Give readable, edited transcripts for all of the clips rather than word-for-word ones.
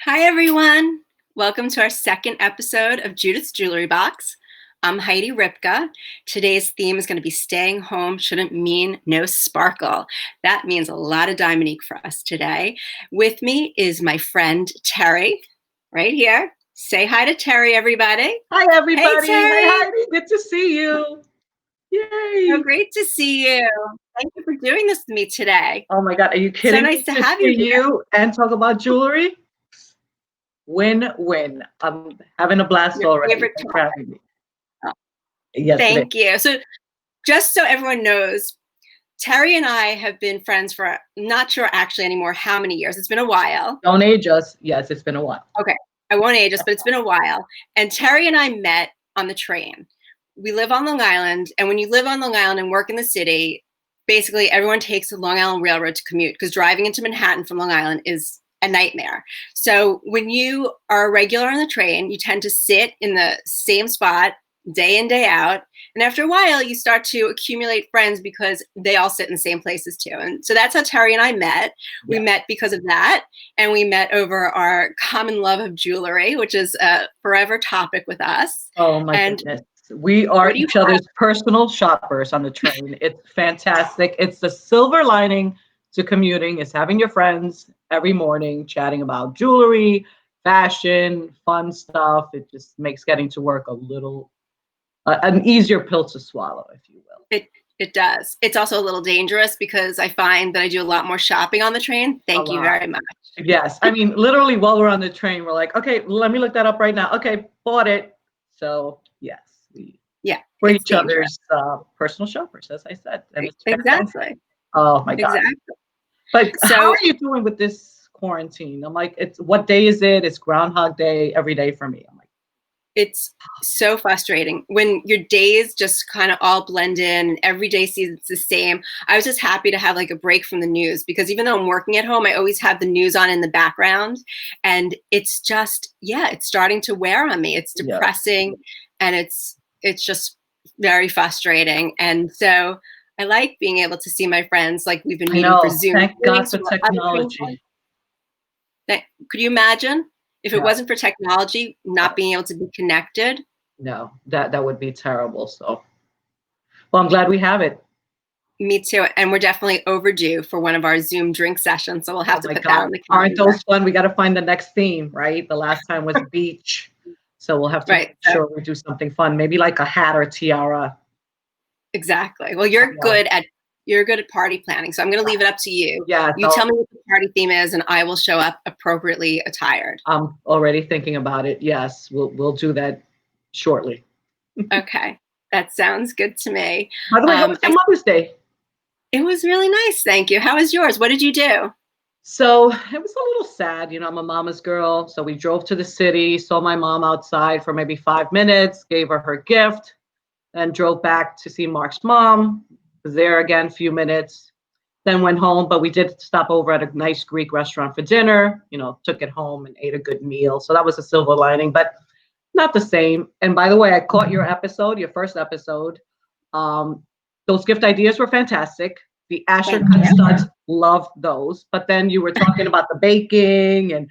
Hi, everyone. Welcome to our second episode of Judith's Jewelry Box. I'm Heidi Ripka. Today's theme is going to be staying home shouldn't mean no sparkle. That means a lot of Diamonique for us today. With me is my friend Terry, right here. Say hi to Terry, everybody. Hi, everybody. Hey, Terry. Hi, Heidi. Good to see you. Yay. So great to see you. Thank you for doing this with me today. Oh, my God. Are you So kidding nice me? to To have see you here. you and talk about jewelry? Win-win. I'm having a blast Your already. favorite Thanks for topic. having me. Oh, Yes, it is. thank you. So just so everyone knows, Terry and I have been friends for not sure actually anymore how many years. It's been a while. Don't age us. Yes, it's been a while. Okay. I won't age us, but it's been a while. And Terry and I met on the train. We live on Long Island. And when you live on Long Island and work in the city, basically everyone takes the Long Island Railroad to commute because driving into Manhattan from Long Island is a nightmare. So when you are a regular on the train, you tend to sit in the same spot day in, day out. And after a while, you start to accumulate friends because they all sit in the same places too. And so that's how Terry and I met. We met because of that. And we met over our common love of jewelry, which is a forever topic with us. Oh, my goodness. We are each other's personal shoppers on the train. It's fantastic. It's the silver lining to commuting is having your friends every morning chatting about jewelry, fashion, fun stuff. It just makes getting to work a little an easier pill to swallow, if you will. It does. It's also a little dangerous because I find that I do a lot more shopping on the train. Thank you very much. Yes. I mean, literally while we're on the train, we're like, okay, let me look that up right now. Okay, bought it. So yes, we're each other's personal shoppers, as I said. And it's exactly. Oh my God. Exactly. But so, how are you doing with this quarantine? I'm like, it's what day is it? It's Groundhog Day every day for me. I'm like, it's so frustrating when your days just kind of all blend in and every day seems the same. I was just happy to have like a break from the news because even though I'm working at home, I always have the news on in the background. And it's just, it's starting to wear on me. It's depressing and it's just very frustrating. And so I like being able to see my friends like we've been meeting for Zoom. Thank God for technology. Could you imagine? If it wasn't for technology, not being able to be connected. No, that would be terrible. So, well, I'm glad we have it. Me too. And we're definitely overdue for one of our Zoom drink sessions. So we'll have to put that on the calendar. Aren't those fun? We got to find the next theme, right? The last time was beach. So we'll have to make sure we do something fun. Maybe like a hat or tiara. Exactly. Well, you're good at party planning. So I'm going to leave it up to you. Yeah. You tell me what the party theme is and I will show up appropriately attired. I'm already thinking about it. Yes, we'll do that shortly. Okay. That sounds good to me. By the way, how was your Mother's Day? It was really nice. Thank you. How was yours? What did you do? So it was a little sad. You know, I'm a mama's girl. So we drove to the city, saw my mom outside for maybe 5 minutes, gave her gift, then drove back to see Mark's mom. Was there again, a few minutes, then went home. But we did stop over at a nice Greek restaurant for dinner, you know, took it home and ate a good meal. So that was a silver lining, but not the same. And by the way, I caught your episode, your first episode. Those gift ideas were fantastic. The Asher cut studs, loved those. But then you were talking about the baking, and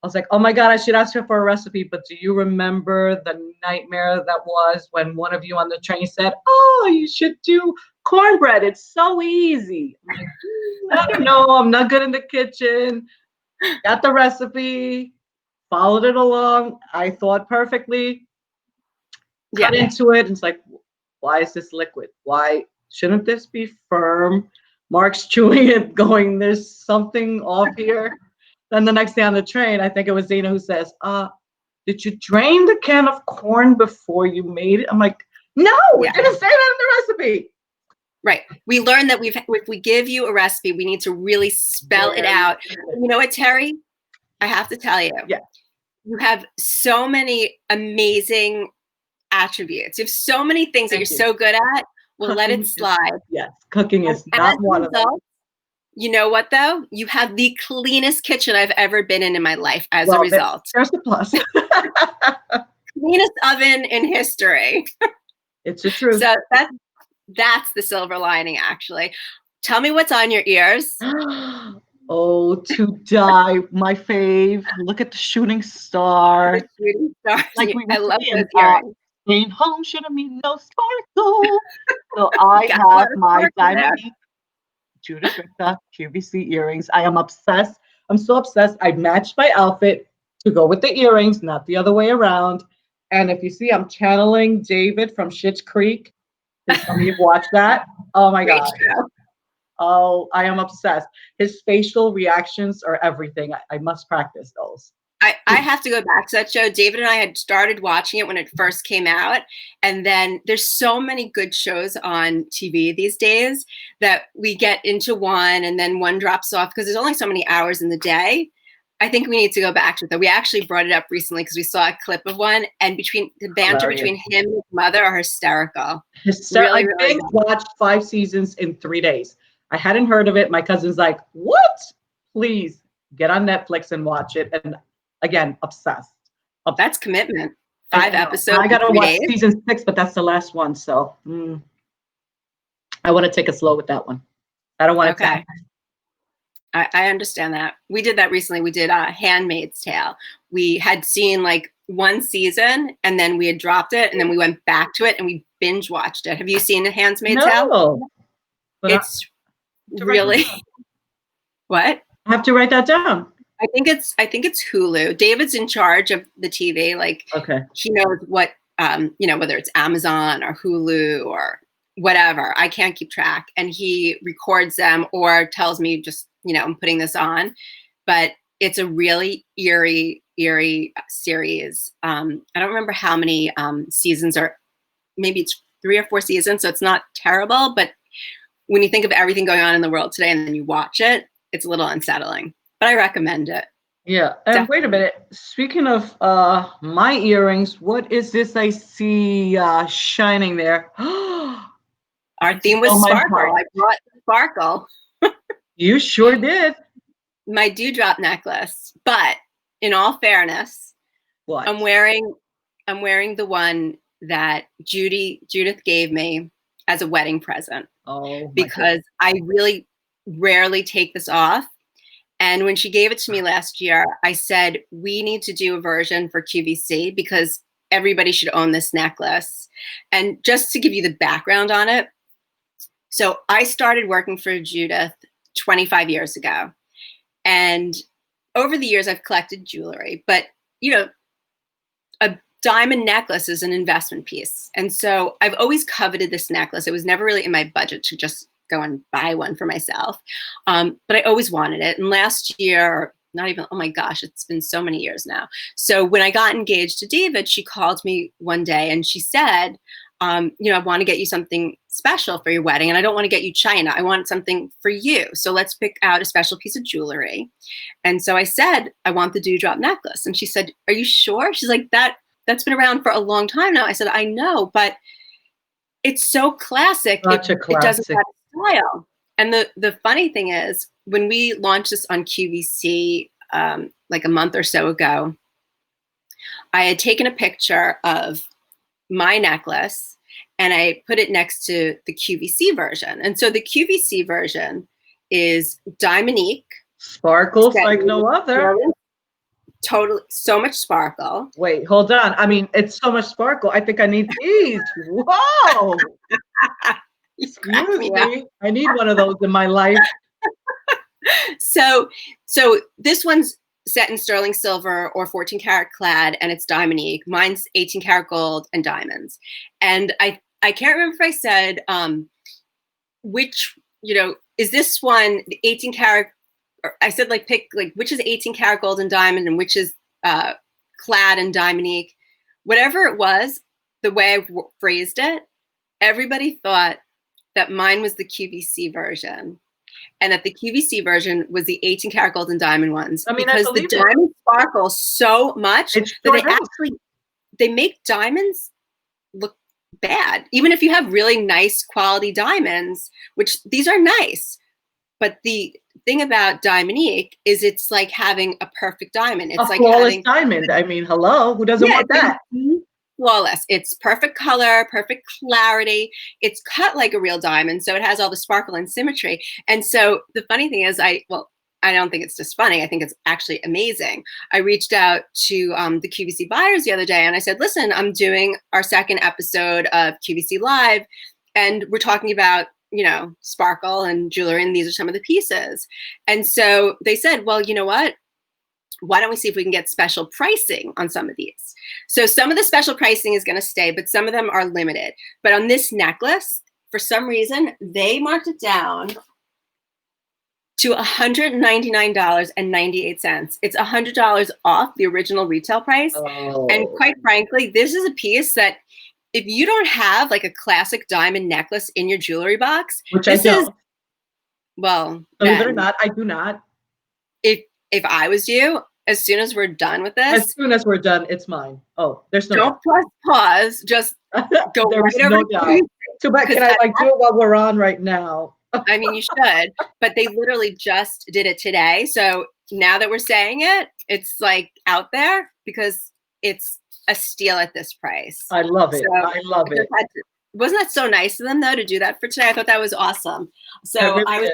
I was like, oh my God, I should ask her for a recipe. But do you remember the nightmare that was when one of you on the train said, oh, you should do cornbread. It's so easy. I'm like, I don't know. I'm not good in the kitchen. Got the recipe, followed it along. I thought perfectly. Cut into it. And it's like, why is this liquid? Why shouldn't this be firm? Mark's chewing it, going, there's something off here. Then the next day on the train, I think it was Zena who says, did you drain the can of corn before you made it? I'm like, no, it didn't say that in the recipe. Right. We learned that if we give you a recipe, we need to really spell it out. You know what, Terry? I have to tell you, you have so many amazing attributes. You have so many things that you're so good at. We'll let it slide. Yes, cooking is not one of them. You know what, though? You have the cleanest kitchen I've ever been in my life as a result. There's the plus. Cleanest oven in history. It's the truth. So that's the silver lining, actually. Tell me what's on your ears. Oh, to die, my fave. Look at the shooting star. The shooting stars. Like we were I love those saying, earrings. staying home shouldn't mean no sparkle. So I Got a have lot of my sparkle there. Diamonique Judith Ripka QVC earrings. I am obsessed. I'm so obsessed. I matched my outfit to go with the earrings, not the other way around. And if you see, I'm channeling David from Schitt's Creek. Because some of you've watched that. Oh my Great God. show. Oh, I am obsessed. His facial reactions are everything. I must practice those. I have to go back to that show. David and I had started watching it when it first came out. And then there's so many good shows on TV these days that we get into one and then one drops off because there's only so many hours in the day. I think we need to go back to it. We actually brought it up recently because we saw a clip of one, and between the banter between him and his mother are hysterical. I binge watched 5 seasons in 3 days. I hadn't heard of it. My cousin's like, "What? Please get on Netflix and watch it." And again, obsessed. That's commitment. 5 episodes. I gotta watch season 6, but that's the last one. So I want to take it slow with that one. I don't want to. Okay. I understand that. We did that recently. We did Handmaid's Tale. We had seen like one season and then we had dropped it and then we went back to it and we binge watched it. Have you seen The Handmaid's Tale? No. It's really what? I have to write that down. I think it's Hulu. David's in charge of the TV. Like, okay, he knows what whether it's Amazon or Hulu or whatever. I can't keep track, and he records them or tells me just I'm putting this on. But it's a really eerie series. I don't remember how many seasons are. Maybe it's 3 or 4 seasons, so it's not terrible. But when you think of everything going on in the world today, and then you watch it, it's a little unsettling. But I recommend it. Yeah. And definitely. Wait a minute. Speaking of my earrings, what is this I see shining there? Our theme was sparkle. I brought sparkle. You sure did. My dewdrop necklace. But in all fairness, what? I'm wearing the one that Judith gave me as a wedding present. Oh. Because I really rarely take this off. And when she gave it to me last year, I said, we need to do a version for QVC because everybody should own this necklace. And just to give you the background on it, so I started working for Judith 25 years ago. And over the years, I've collected jewelry, but a diamond necklace is an investment piece. And so I've always coveted this necklace. It was never really in my budget to just go and buy one for myself. But I always wanted it. And last year, not even, oh my gosh, it's been so many years now. So when I got engaged to David, she called me one day and she said, I want to get you something special for your wedding. And I don't want to get you China. I want something for you. So let's pick out a special piece of jewelry. And so I said, I want the dewdrop necklace. And she said, are you sure? She's like, that's been around for a long time now. I said, I know, but it's so classic. It doesn't have style. And the funny thing is, when we launched this on QVC like a month or so ago, I had taken a picture of my necklace and I put it next to the QVC version. And so the QVC version is Diamonique. Sparkles like no other. Totally, so much sparkle. Wait, hold on. I mean, it's so much sparkle. I think I need these. Whoa. Excuse me. I need one of those in my life. So this one's set in sterling silver or 14 karat clad, and it's Diamonique. Mine's 18 karat gold and diamonds. And I can't remember if I said which, is this one the 18 karat? I said pick which is 18 karat gold and diamond and which is clad in Diamonique. Whatever it was, the way I phrased it, everybody thought that mine was the QVC version and that the QVC version was the 18 karat gold and diamond ones. I mean, because the diamond sparkles so much that they make diamonds look bad. Even if you have really nice quality diamonds, which these are nice. But the thing about Diamonique is it's like having a perfect diamond. It's like flawless diamond. I mean, hello, who doesn't want that? Flawless. It's perfect color, perfect clarity. It's cut like a real diamond, so it has all the sparkle and symmetry. And so the funny thing is, I don't think it's just funny. I think it's actually amazing. I reached out to the QVC buyers the other day and I said, listen, I'm doing our second episode of QVC Live and we're talking about, sparkle and jewelry, and these are some of the pieces. And so they said, well, you know what? Why don't we see if we can get special pricing on some of these? So some of the special pricing is going to stay, but some of them are limited. But on this necklace, for some reason, they marked it down to $199.98. It's $100 off the original retail price. Oh. And quite frankly, this is a piece that if you don't have like a classic diamond necklace in your jewelry box, which I don't. Well, believe it or not, I do not. If I was you, as soon as we're done with this, as soon as we're done, it's mine. Oh, there's no. Don't press pause. Just go there right is over. No doubt. Too bad. Can I do it while we're on right now? I mean, you should, but they literally just did it today. So now that we're saying it, it's like out there because it's a steal at this price. I love it. So I love it. Wasn't that so nice of them though to do that for today? I thought that was awesome. So really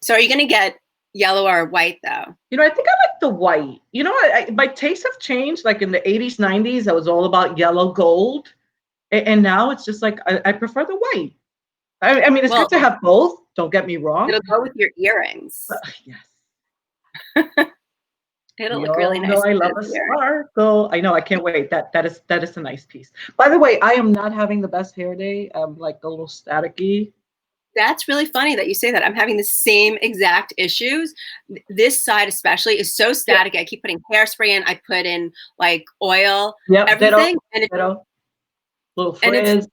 So are you going to get yellow or white though? I think I like the white. My tastes have changed. Like in the 80s, 90s, I was all about yellow gold. And now it's just like, I prefer the white. I mean, it's good to have both. Don't get me wrong. It'll go with your earrings. Yes. It'll look really nice. I love a sparkle. I know. I can't wait. That is a nice piece. By the way, I am not having the best hair day. I'm like a little staticky. That's really funny that you say that. I'm having the same exact issues. This side especially is so static. I keep putting hairspray in. I put in like oil, everything. Little frizz.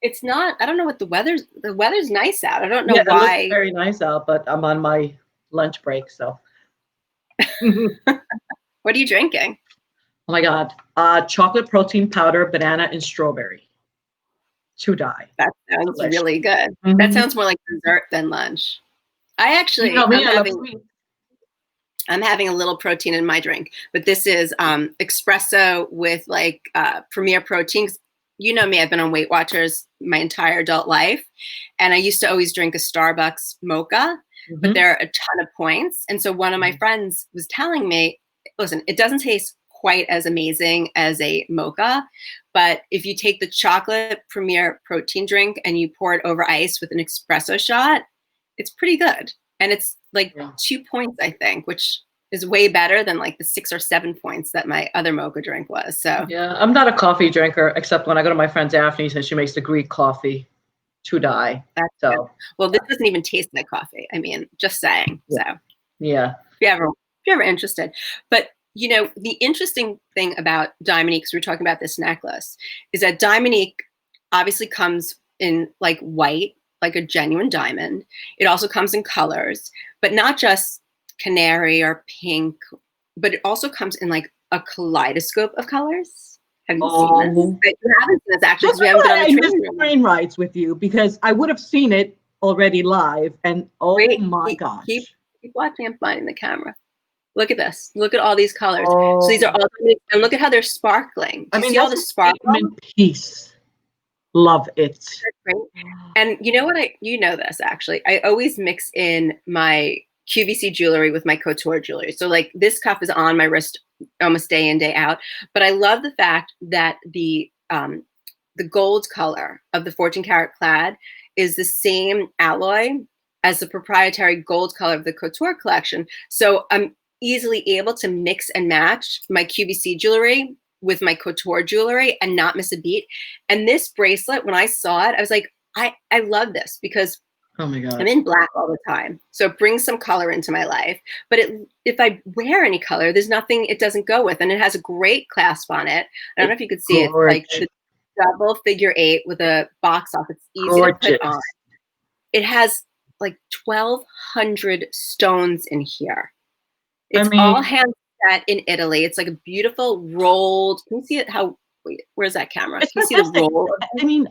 It's not, I don't know what the weather's nice out. I don't know why. It looks very nice out, but I'm on my lunch break, so. What are you drinking? Oh my God. Chocolate protein powder, banana, and strawberry. To die. That sounds really good. Mm-hmm. That sounds more like dessert than lunch. I actually, I'm having a little protein in my drink, but this is espresso with like Premier Proteins. You know me, I've been on Weight Watchers my entire adult life. And I used to always drink a Starbucks mocha, but there are a ton of points. And so one of my friends was telling me, listen, it doesn't taste quite as amazing as a mocha, but if you take the chocolate Premier Protein drink and you pour it over ice with an espresso shot, it's pretty good. And it's like 2 points, I think, which is way better than like the 6 or 7 points that my other mocha drink was. So yeah, I'm not a coffee drinker except when I go to my friend Daphne's and she makes the Greek coffee to die. That's so good. Well, this doesn't even taste like coffee. I mean, just saying. So yeah, if you're ever interested. But the interesting thing about Diamonique, because we're talking about this necklace, is that Diamonique obviously comes in like white, like a genuine diamond. It also comes in colors, but not just canary or pink, but it also comes in like a kaleidoscope of colors. Have you seen this? You haven't seen this actually. We haven't been on the train rides with you because I would have seen it already live. And my gosh. Keep watching. I'm finding the camera. Look at this. Look at all these colors. So these are all, and look at how they're sparkling. Do you see all the sparkle? Piece. Love it. And you know what? You know this actually. I always mix in my QVC jewelry with my couture jewelry. So like this cuff is on my wrist almost day in, day out. But I love the fact that the gold color of the 14 karat clad is the same alloy as the proprietary gold color of the couture collection. So I'm easily able to mix and match my QVC jewelry with my couture jewelry and not miss a beat. And this bracelet, when I saw it, I was like, I love this because oh my God, I'm in black all the time. So it brings some color into my life. But if I wear any color, there's nothing it doesn't go with. And it has a great clasp on it. I don't know if you could see it. Like the double figure 8 with a box off. It's easy to put on. It has like 1,200 stones in here. It's all hand set in Italy. It's like a beautiful rolled. Can you see it? Where's that camera? Can you see the roll? I mean,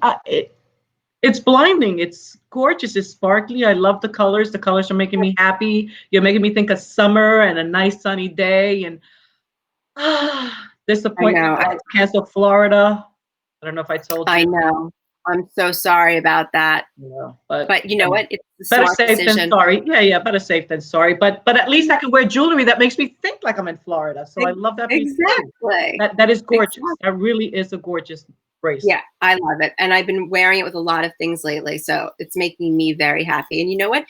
it's blinding. It's gorgeous. It's sparkly. I love the colors. The colors are making me happy. You're making me think of summer and a nice sunny day. And disappointment. I had to cancel Florida. I don't know if I told you. I know. I'm so sorry about that. Yeah, But you know what? It's a better smart safe than decision. sorry. Yeah, better safe than sorry. But at least I can wear jewelry that makes me think like I'm in Florida. So I love that piece too. Exactly. That is gorgeous. Exactly. That really is a gorgeous bracelet. Yeah, I love it. And I've been wearing it with a lot of things lately. So it's making me very happy. And you know what?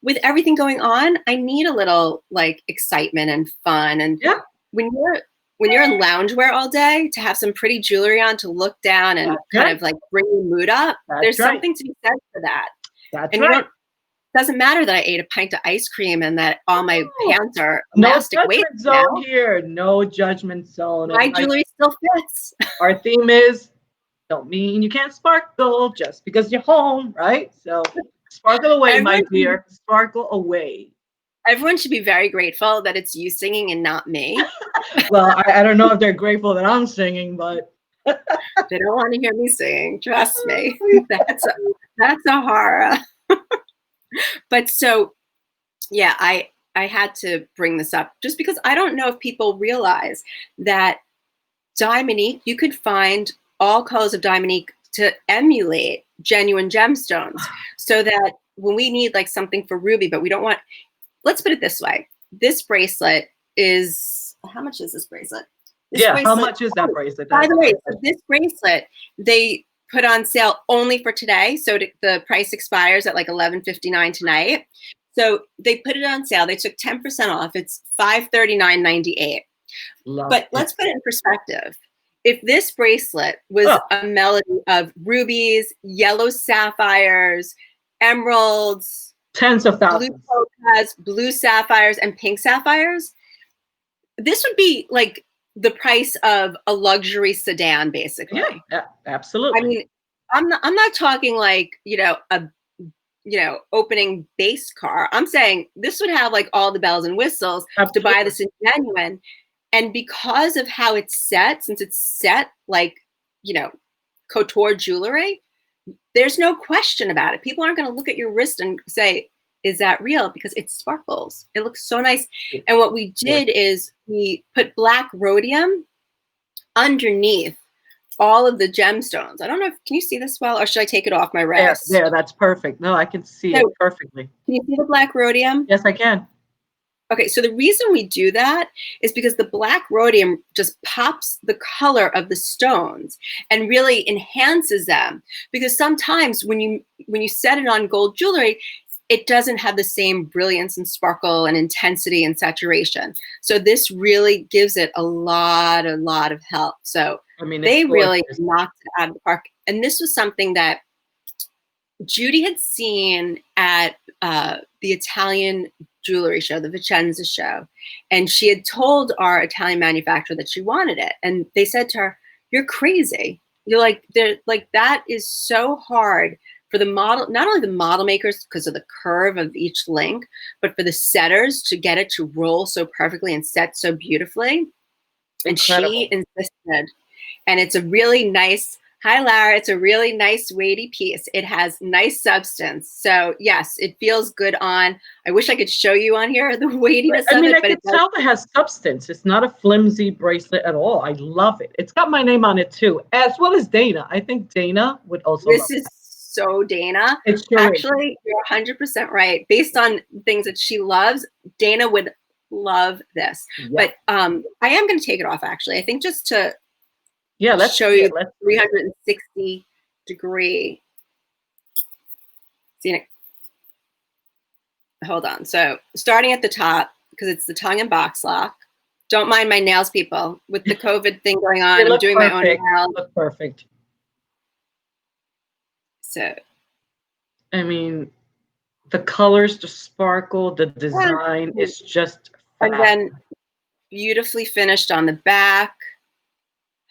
With everything going on, I need a little like excitement and fun. And Yeah, when you're in loungewear all day, to have some pretty jewelry on to look down and that's kind right. of like bring your mood up, there's That's right. something to be said for that. That's And you right. don't doesn't matter that I ate a pint of ice cream and that all my No. pants are No elastic waist judgment now. zone here. No judgment zone. My And jewelry still fits. our theme is don't mean you can't sparkle just because you're home, right? So sparkle away, my dear. Sparkle away. Everyone should be very grateful that it's you singing and not me. Well, I don't know if they're grateful that I'm singing, but They don't want to hear me sing. Trust me. That's a horror. But so, yeah, I had to bring this up just because I don't know if people realize that Diamonique, you could find all colors of Diamonique to emulate genuine gemstones, so that when we need like something for ruby, but we don't want, let's put it this way. This bracelet is, how much is this bracelet? How much is that bracelet? By the way, so this bracelet, they put on sale only for today. So the price expires at like $11.59 tonight. So they put it on sale. They took 10% off. It's $539.98. But let's put it in perspective. If this bracelet was a melody of rubies, yellow sapphires, emeralds, tens of thousands, blue topaz, blue sapphires, and pink sapphires, this would be like the price of a luxury sedan, basically. Yeah, absolutely. I mean, I'm not talking like, opening base car. I'm saying this would have like all the bells and whistles to buy this in genuine. And because of how it's set, since it's set like, couture jewelry, there's no question about it. People aren't going to look at your wrist and say, is that real? Because it sparkles. It looks so nice. And what we did is we put black rhodium underneath all of the gemstones. I don't know can you see this well, or should I take it off my wrist? There, that's perfect. No, I can see it perfectly. Can you see the black rhodium? Yes, I can. Okay, so the reason we do that is because the black rhodium just pops the color of the stones and really enhances them. Because sometimes when you set it on gold jewelry, it doesn't have the same brilliance and sparkle and intensity and saturation. So this really gives it a lot of help. So they really knocked it out of the park. And this was something that Judy had seen at the Italian jewelry show, the Vicenza show. And she had told our Italian manufacturer that she wanted it. And they said to her, "You're crazy. That is so hard for the model, not only the model makers because of the curve of each link, but for the setters to get it to roll so perfectly and set so beautifully." Incredible. And she insisted. And it's a really nice, hi Lara, it's a really nice weighty piece. It has nice substance. So yes, it feels good on. I wish I could show you on here the weightiness of it. I can tell it has substance. It's not a flimsy bracelet at all. I love it. It's got my name on it too, as well as Dana. I think Dana would also love it. So Dana, sure actually, you're 100% right. Based on things that she loves, Dana would love this. Yeah. But I am going to take it off, actually. I think just to let's show you 360 degree. See, hold on. So starting at the top, because it's the tongue and box lock. Don't mind my nails, people. With the COVID thing going on, I'm doing my own nails. Look perfect. So, I mean, the colors, the sparkle, the design is just and then beautifully finished on the back.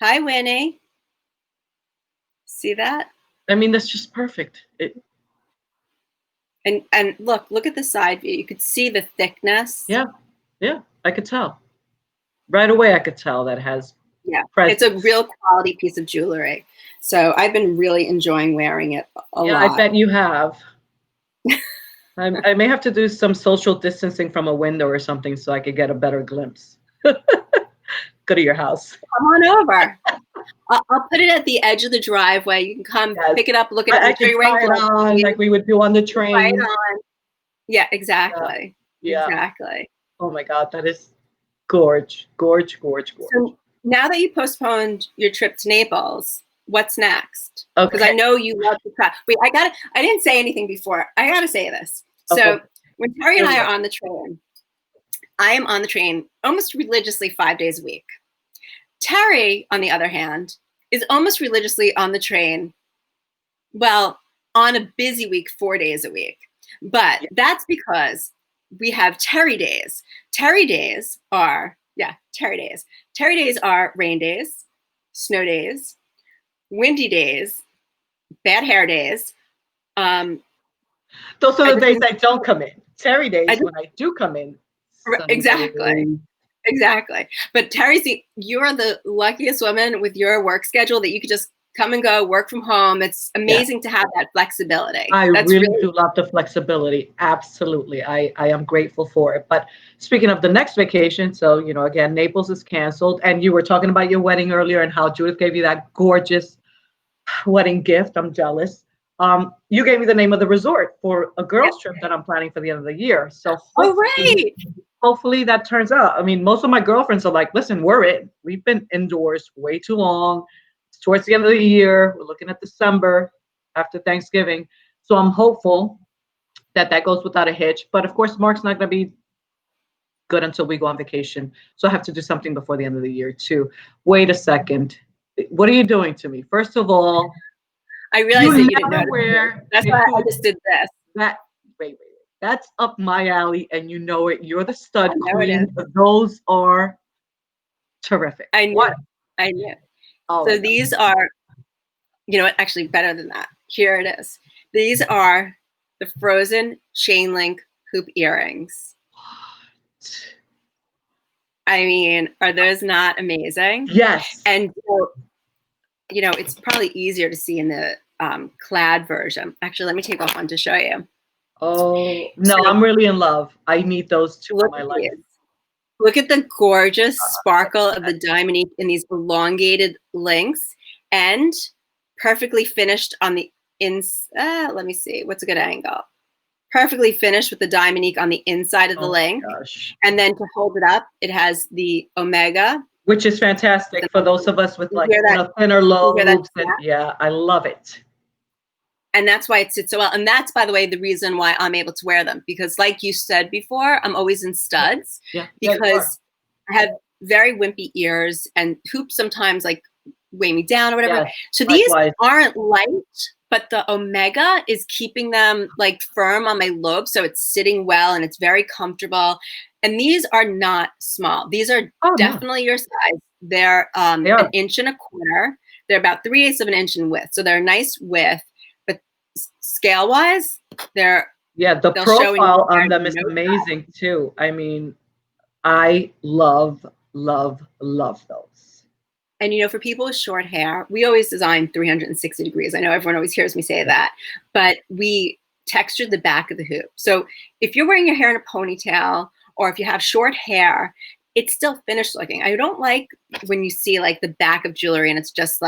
Hi, Winnie. See that? I mean, that's just perfect. And look at the side view. You could see the thickness. Yeah, I could tell. Right away, I could tell that has presence. It's a real quality piece of jewelry. So I've been really enjoying wearing it a lot. I bet you have. I may have to do some social distancing from a window or something so I could get a better glimpse. Go to your house. Come on over. I'll put it at the edge of the driveway. You can come pick it up, look at it, I make sure can you're wearing try it on like we would do on the right train. on. Yeah, exactly. Yeah. Exactly. Oh my God, that is gorge. So now that you postponed your trip to Naples, what's next? Because Okay. I know you love to travel. Wait, I didn't say anything before. I gotta say this. So Okay. when Terry and I are on the train, I am on the train almost religiously 5 days a week. Terry, on the other hand, is almost religiously on the train, well, on a busy week, 4 days a week. But that's because we have Terry days. Terry days are rain days, snow days, windy days, bad hair days. Those are the days I don't come in. Terry days when I do come in. Exactly. But you're the luckiest woman with your work schedule that you could just come and go, work from home. It's amazing to have that flexibility. I really do love the flexibility. Absolutely. I am grateful for it. But speaking of the next vacation, so, again, Naples is canceled. And you were talking about your wedding earlier and how Judith gave you that gorgeous wedding gift. I'm jealous. You gave me the name of the resort for a girls' trip that I'm planning for the end of the year. So hopefully that turns out. I mean, most of my girlfriends are like, listen, we've been indoors way too long. It's towards the end of the year. We're looking at December after Thanksgiving. So I'm hopeful that goes without a hitch. But of course, Mark's not going to be good until we go on vacation. So I have to do something before the end of the year too. Wait a second. What are you doing to me? First of all, I realized that you didn't know. That's why I just did this. Wait. That's up my alley, and you know it. You're the stud queen. It Those are terrific. I knew. Oh, so these are, actually better than that. Here it is. These are the frozen chain link hoop earrings. What? I mean, are those not amazing? Yes. And it's probably easier to see in the clad version. Actually, let me take off one to show you. Oh, no, I'm really in love. I need those too in my life. Look at the gorgeous sparkle of the Diamonique in these elongated links and perfectly finished on the let me see. What's a good angle? Perfectly finished with the Diamonique on the inside of the link. Gosh. And then to hold it up, it has the Omega. Which is fantastic for those of us with thinner lobes. Yeah, I love it. And that's why it sits so well. And that's, by the way, the reason why I'm able to wear them. Because like you said before, I'm always in studs. Because I have very wimpy ears and hoops sometimes weigh me down or whatever. So these aren't light, but the Omega is keeping them firm on my lobe. So it's sitting well and it's very comfortable. And these are not small. These are definitely your size. They're an inch and a quarter. They're about 3/8 of an inch in width. So they're a nice width. Scale wise, the profile on them is amazing too. I mean, I love those. And for people with short hair, we always design 360 degrees. I know everyone always hears me say that, but we textured the back of the hoop. So if you're wearing your hair in a ponytail or if you have short hair, it's still finished looking. I don't like when you see the back of jewelry and it's just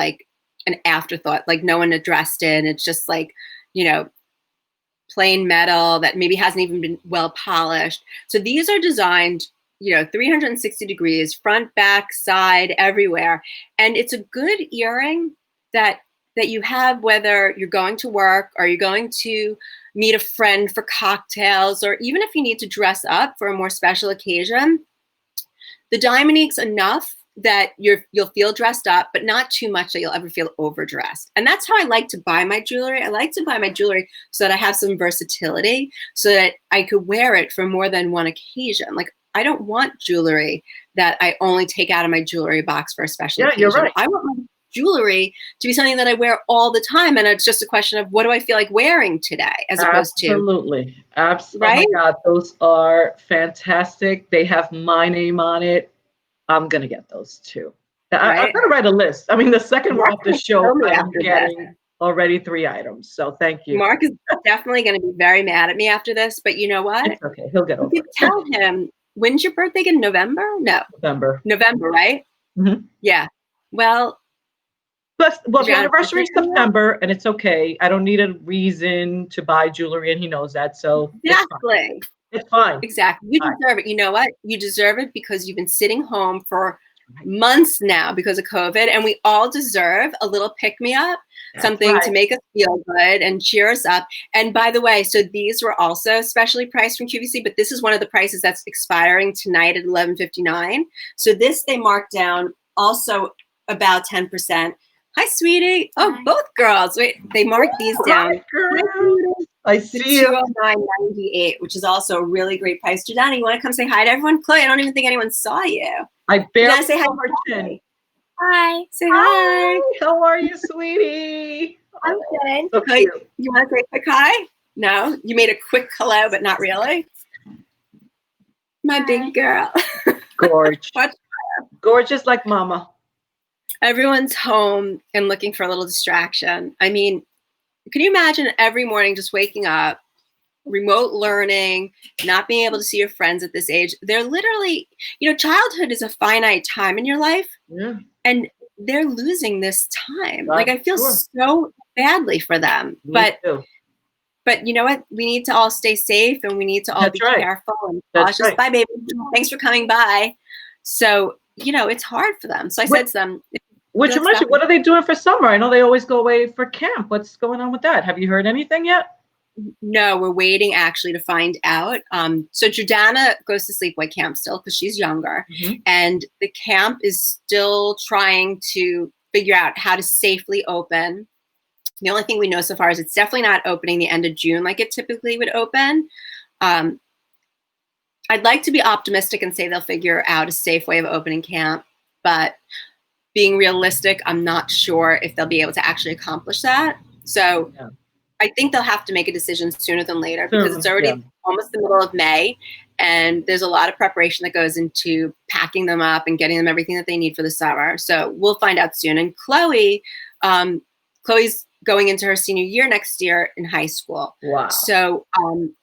an afterthought, no one addressed it. And it's just plain metal that maybe hasn't even been well polished. So these are designed, 360 degrees, front, back, side, everywhere. And it's a good earring that you have, whether you're going to work or you're going to meet a friend for cocktails, or even if you need to dress up for a more special occasion. The Diamonique's enough that you'll feel dressed up, but not too much that you'll ever feel overdressed. And that's how I like to buy my jewelry. I like to buy my jewelry so that I have some versatility, so that I could wear it for more than one occasion. I don't want jewelry that I only take out of my jewelry box for a special occasion. You're right. I want my jewelry to be something that I wear all the time. And it's just a question of what do I feel like wearing today, as opposed to. Absolutely. Right? Oh my God, those are fantastic. They have my name on it. I'm going to get those too. I'm going to write a list. I mean, the second we're off the show, I'm getting already 3 items. So thank you. Mark is definitely going to be very mad at me after this, but you know what? It's okay. He'll get over it. Tell him, when's your birthday in November? No. November, right? Mm-hmm. Yeah. Well, But well, Is the your anniversary is coming up? September, and it's okay. I don't need a reason to buy jewelry, and he knows that, so it's fine. Exactly. It's fine. Exactly. You Fine. deserve it. You know what? You deserve it because you've been sitting home for Right. months now because of COVID, and we all deserve a little pick-me-up, something to make us feel good and cheer us up. And by the way, so these were also specially priced from QVC, but this is one of the prices that's expiring tonight at 11:59. So this they marked down also about 10%. Hi, sweetie. Oh, Hi. both girls. Wait, they marked these down. Hi, girl. I To see you. $209.98, which is also a really great price. Jordana, you want to come say hi to everyone? Chloe, I don't even think anyone saw you. I barely Say hi saw to her chin. Chloe. Hi. Say hi. How are you, sweetie? I'm good. So Chloe, cute. you want to say a quick hi? No? You made a quick hello, but not really? My Hi. big girl. Gorge. What? Gorgeous like mama. Everyone's home and looking for a little distraction. I mean, can you imagine every morning just waking up, remote learning, not being able to see your friends at this age? They're literally, childhood is a finite time in your life, Yeah. and they're losing this time. I'm Like, I feel sure. so badly for them. Me too. But you know what? We need to all stay safe, and we need to all That's be right. careful and That's cautious. right. Bye, baby. Thanks for coming by. So, it's hard for them. So I said to them, Which Let's reminds me, stop. what are they doing for summer? I know they always go away for camp. What's going on with that? Have you heard anything yet? no, we're waiting actually to find out. So Jordana goes to sleepaway camp still because she's younger. Mhm. And the camp is still trying to figure out how to safely open. The only thing we know so far is it's definitely not opening the end of June like it typically would open. I'd like to be optimistic and say they'll figure out a safe way of opening camp, but being realistic, I'm not sure if they'll be able to actually accomplish that. So Yeah. I think they'll have to make a decision sooner than later because it's already almost the middle of May, and there's a lot of preparation that goes into packing them up and getting them everything that they need for the summer. So we'll find out soon. And Chloe's going into her senior year next year in high school. Wow. So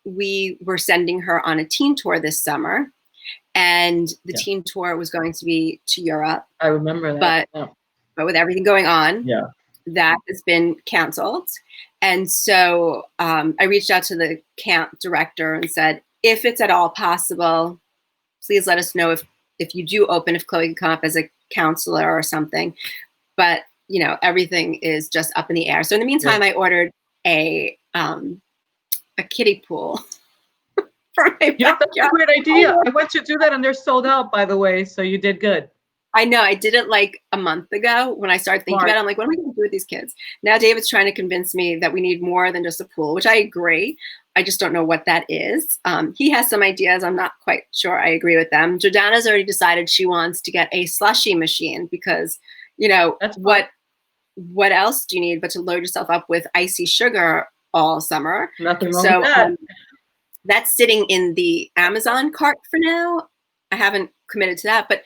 we were sending her on a teen tour this summer, and the teen tour was going to be to Europe. I remember that. But with everything going on, Yeah. that has been canceled. And so I reached out to the camp director and said, if it's at all possible, please let us know if you do open, if Chloe can come up as a counselor or something. But, everything is just up in the air. So in the meantime, I ordered a kiddie pool. For my That's a great idea. I went to do that and they're sold out, by the way. So you did good. I know. I did it like a month ago when I started thinking about it. I'm like, what am I going to do with these kids? Now David's trying to convince me that we need more than just a pool, which I agree. I just don't know what that is. He has some ideas. I'm not quite sure I agree with them. Jordana's already decided she wants to get a slushy machine because, That's what else do you need but to load yourself up with icy sugar all summer? nothing wrong with that. That's sitting in the Amazon cart for now. I haven't committed to that, but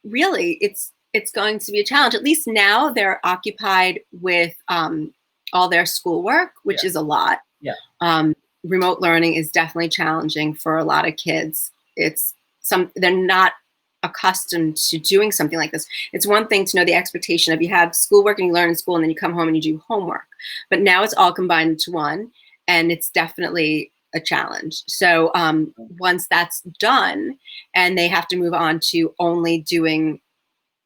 really it's going to be a challenge. At least now they're occupied with all their schoolwork, which is a lot. Yeah. Remote learning is definitely challenging for a lot of kids. They're not accustomed to doing something like this. It's one thing to know the expectation of you have schoolwork and you learn in school and then you come home and you do homework, but now it's all combined into one, and it's definitely a challenge. So once that's done and they have to move on to only doing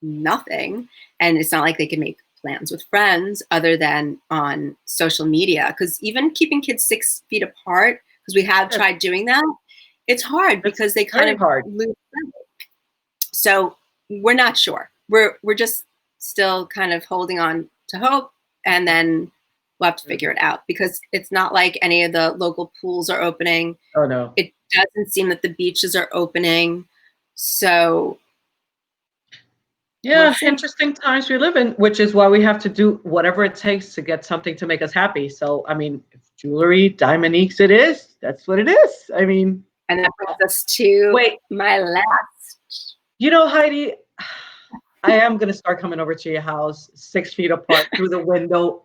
nothing, and it's not like they can make plans with friends other than on social media, because even keeping kids 6 feet apart, because we have tried doing that, it's hard because they kind of lose sight. So we're not sure. We're just still kind of holding on to hope, and then we'll have to figure it out because it's not like any of the local pools are opening. Oh, no. It doesn't seem that the beaches are opening. So yeah, interesting times we live in, which is why we have to do whatever it takes to get something to make us happy. So, I mean, jewelry, Diamoniques it is. That's what it is. I mean. And that brings us to my last. Heidi, I am going to start coming over to your house 6 feet apart through the window.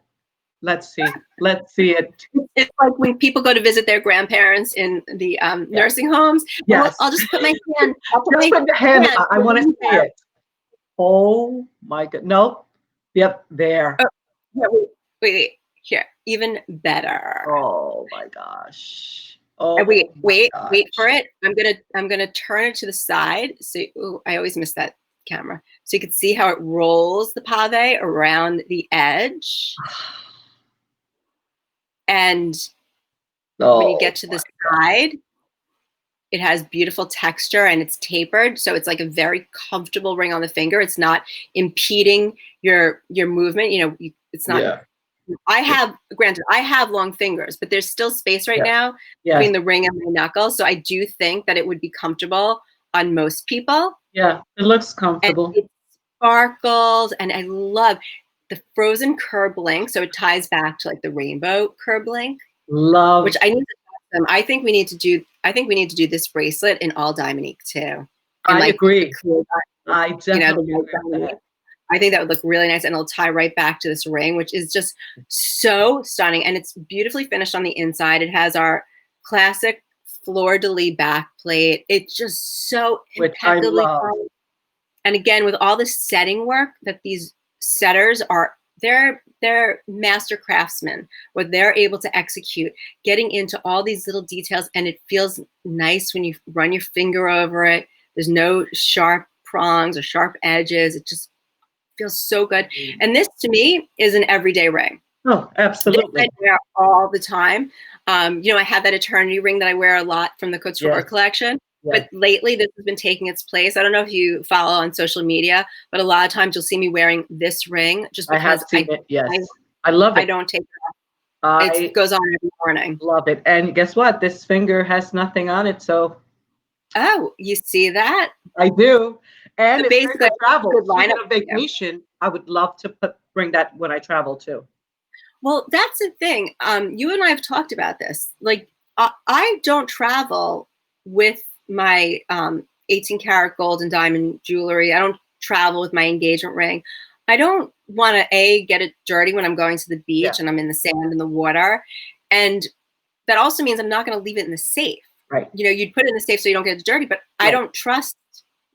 Let's see it. It's like when people go to visit their grandparents in the nursing homes. Yes. I'll just put my hand. Just put your hand. I want to see it. Oh my God. No, Yep, there. Oh, yeah, wait, here, even better. Oh my gosh. And Oh my wait for gosh. it. I'm gonna turn it to the side. So ooh, I always miss that camera. So you can see how it rolls the pave around the edge. And when you Oh get to the my God. side, it has beautiful texture and it's tapered. So it's like a very comfortable ring on the finger. It's not impeding your movement. You know, it's not. Yeah. Granted, I have long fingers, but there's still space right Yes. now Yes. between the ring and my knuckle. So I do think that it would be comfortable on most people. Yeah. It looks And comfortable. it sparkles. And I love the frozen curb link. So it ties back to like the rainbow curb link, which Love. I need to ask them. I think we need to do this bracelet in all Diamonique too. And I like the agree. clear, I you know, the definitely white agree with Diamonique. that. I think that would look really nice and it'll tie right back to this ring, which is just so stunning. And it's beautifully finished on the inside. It has our classic fleur-de-lis back plate. It's just so Which I impeccably love. done. And again, with all the setting work that these setters are, they're master craftsmen. What they're able to execute, getting into all these little details, and it feels nice when you run your finger over it. There's no sharp prongs or sharp edges. It just feels so good. And this to me is an everyday ring. Oh, This I absolutely. wear all the time. You know, I have that eternity ring that I wear a lot from the Couture Yes. collection. Yes. But lately, this has been taking its place. I don't know if you follow on social media, but a lot of times you'll see me wearing this ring just I have because seen it. Yes. I love I it. don't take it. It I goes on every morning. love it. And guess what? This finger has nothing on it, so Oh, you see that? I do. And So it's great basically, for I travel. could line Speaking up of for you. vacation, I would love to bring that when I travel too. Well, that's the thing. You and I have talked about this. Like, I don't travel with my 18 karat gold and diamond jewelry. I don't travel with my engagement ring. I don't want to get it dirty when I'm going to the Yeah. beach and I'm in the sand and the water. And that also means I'm not going to leave it in the safe. Right. You know, you'd put it in the safe so you don't get it dirty, but I Right. don't trust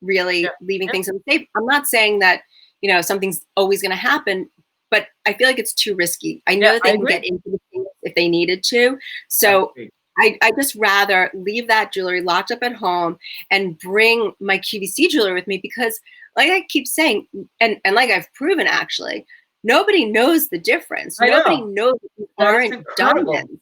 really Yeah. leaving Yeah. things in the safe. I'm not saying that, you know, something's always going to happen, but I feel like it's too risky. I know Yeah, that I they can agree. get into the things if they needed to. I So agree. I just rather leave that jewelry locked up at home and bring my QVC jewelry with me because, like I keep saying, and like I've proven actually, nobody knows the difference. I Nobody know. knows that these That is aren't incredible. diamonds.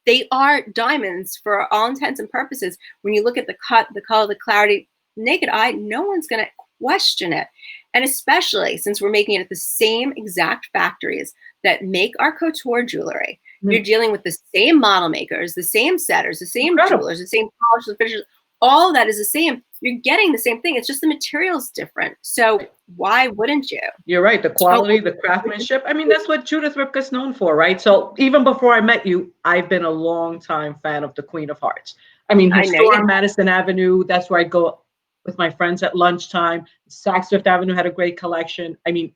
They are diamonds for all intents and purposes. When you look at the cut, the color, the clarity, naked eye, no one's going to question it. And especially since we're making it at the same exact factories that make our couture jewelry, you're dealing with the same model makers, the same setters, the same Incredible. jewelers, the same polishers, finishers. All of that is the same. You're getting the same thing. It's just the material's different. So why wouldn't you? You're right. The Oh, quality, the craftsmanship. I mean, that's what Judith Ripka's known for, right? So even before I met you, I've been a long time fan of the Queen of Hearts. I mean, her I know store you. on Madison Avenue, that's where I go with my friends at lunchtime. Saks Fifth Avenue had a great collection. I mean,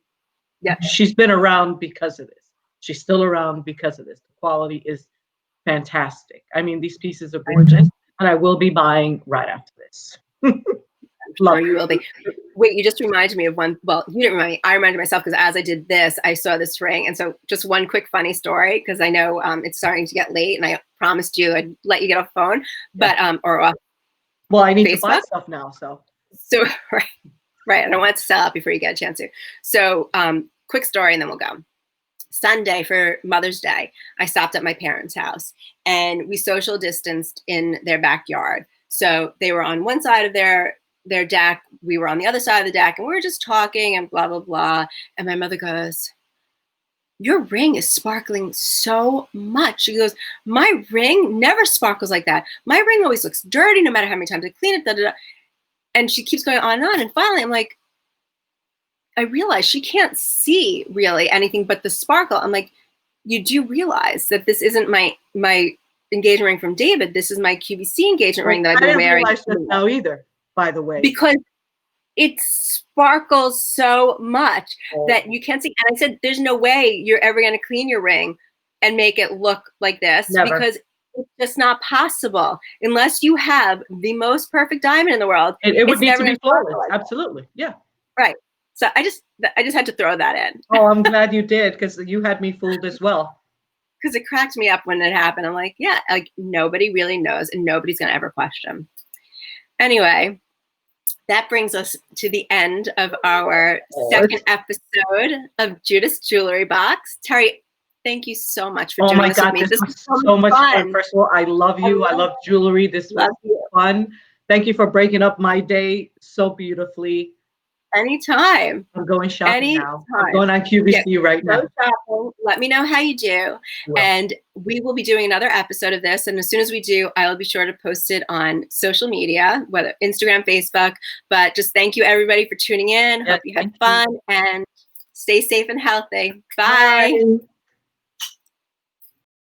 Yeah. she's been around because of this. She's still around because of this. The quality is fantastic. I mean, these pieces are gorgeous, and I will be buying right after this. Sure Love you it. will be. Wait, you just reminded me of one. Well, you didn't remind me. I reminded myself because as I did this, I saw this ring. And so just one quick funny story, because I know it's starting to get late and I promised you I'd let you get off phone, but or off Well, I need to buy Facebook. stuff now, so. So right. I don't want it to sell out before you get a chance to. So quick story and then we'll go. Sunday for Mother's Day, I stopped at my parents' house and we social distanced in their backyard. So they were on one side of their deck, we were on the other side of the deck, and we were just talking and blah, blah, blah. And my mother goes, "Your ring is sparkling so much." She goes, "My ring never sparkles like that. My ring always looks dirty no matter how many times I clean it, da, da, da." And she keeps going on and on. And finally, I'm like, I realize she can't see really anything but the sparkle. I'm like, you do realize that this isn't my engagement ring from David. This is my QVC engagement ring that I've I been didn't wearing. realize that now either, by the way. Because it sparkles so much that you can't see. And I said, there's no way you're ever going to clean your ring and make it look like this. Never. Because it's just not possible unless you have the most perfect diamond in the world. It would need to be flawless. Like absolutely. Yeah. right. So I just had to throw that in. Oh, I'm glad you did, because you had me fooled as well. Because it cracked me up when it happened. I'm like, yeah, like nobody really knows and nobody's going to ever question. Anyway, that brings us to the end of our second episode of Judith's Jewelry Box. Terry, thank you so much for doing this with me. This was so much fun. First of all, I love you. I love jewelry. This was fun. Thank you for breaking up my day so beautifully. Anytime. I'm going shopping now. I'm going on QVC right now. Shopping. Let me know how you do. And we will be doing another episode of this. And as soon as we do, I will be sure to post it on social media, whether Instagram, Facebook. But just thank you, everybody, for tuning in. Hope you had fun and stay safe and healthy. Bye.